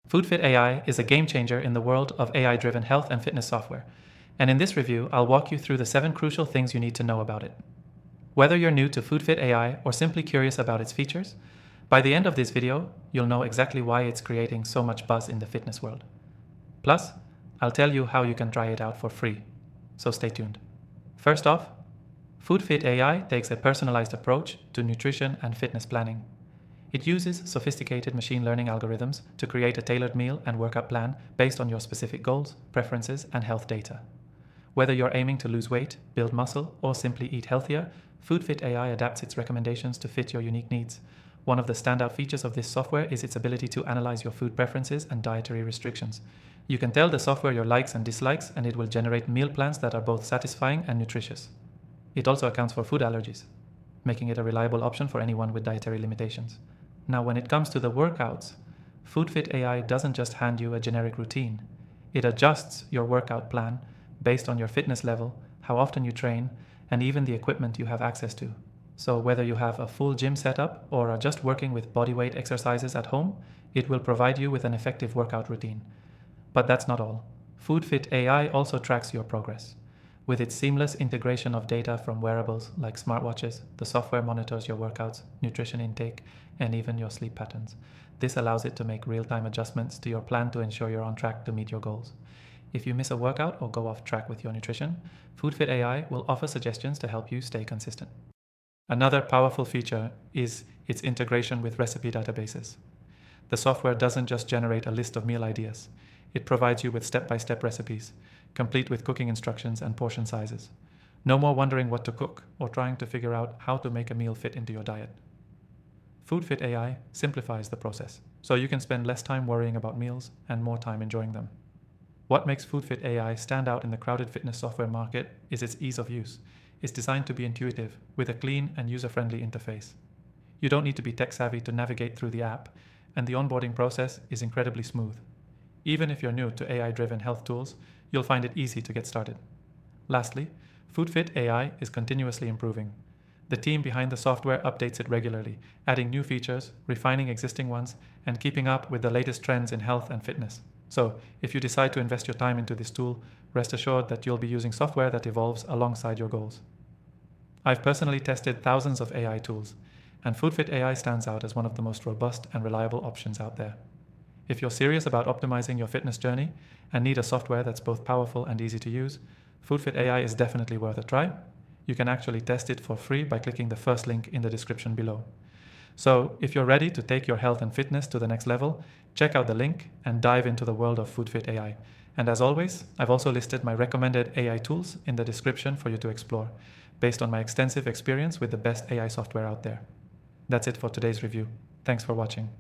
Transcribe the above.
FoodFit AI is a game changer in the world of AI-driven health and fitness software. And in this review, I'll walk you through the 7 crucial things you need to know about it. Whether you're new to FoodFit AI or simply curious about its features, by the end of this video, you'll know exactly why it's creating so much buzz in the fitness world. Plus, I'll tell you how you can try it out for free. So stay tuned. First off, FoodFit AI takes a personalized approach to nutrition and fitness planning. It uses sophisticated machine learning algorithms to create a tailored meal and workout plan based on your specific goals, preferences, and health data. Whether you're aiming to lose weight, build muscle, or simply eat healthier, FoodFit AI adapts its recommendations to fit your unique needs. One of the standout features of this software is its ability to analyze your food preferences and dietary restrictions. You can tell the software your likes and dislikes, and it will generate meal plans that are both satisfying and nutritious. It also accounts for food allergies, making it a reliable option for anyone with dietary limitations. Now, when it comes to the workouts, FoodFit AI doesn't just hand you a generic routine. It adjusts your workout plan based on your fitness level, how often you train, and even the equipment you have access to. So whether you have a full gym setup or are just working with bodyweight exercises at home, it will provide you with an effective workout routine. But that's not all. FoodFit AI also tracks your progress. With its seamless integration of data from wearables like smartwatches, the software monitors your workouts, nutrition intake, and even your sleep patterns. This allows it to make real-time adjustments to your plan to ensure you're on track to meet your goals. If you miss a workout or go off track with your nutrition, FoodFit AI will offer suggestions to help you stay consistent. Another powerful feature is its integration with recipe databases. The software doesn't just generate a list of meal ideas. It provides you with step-by-step recipes, complete with cooking instructions and portion sizes. No more wondering what to cook or trying to figure out how to make a meal fit into your diet. FoodFit AI simplifies the process, so you can spend less time worrying about meals and more time enjoying them. What makes FoodFit AI stand out in the crowded fitness software market is its ease of use. It's designed to be intuitive, with a clean and user-friendly interface. You don't need to be tech-savvy to navigate through the app, and the onboarding process is incredibly smooth. Even if you're new to AI-driven health tools, you'll find it easy to get started. Lastly, FoodFit AI is continuously improving. The team behind the software updates it regularly, adding new features, refining existing ones, and keeping up with the latest trends in health and fitness. So, if you decide to invest your time into this tool, rest assured that you'll be using software that evolves alongside your goals. I've personally tested thousands of AI tools, and FoodFit AI stands out as one of the most robust and reliable options out there. If you're serious about optimizing your fitness journey and need a software that's both powerful and easy to use, FoodFit AI is definitely worth a try. You can actually test it for free by clicking the first link in the description below. So, if you're ready to take your health and fitness to the next level, check out the link and dive into the world of FoodFit AI. And as always, I've also listed my recommended AI tools in the description for you to explore, based on my extensive experience with the best AI software out there. That's it for today's review. Thanks for watching.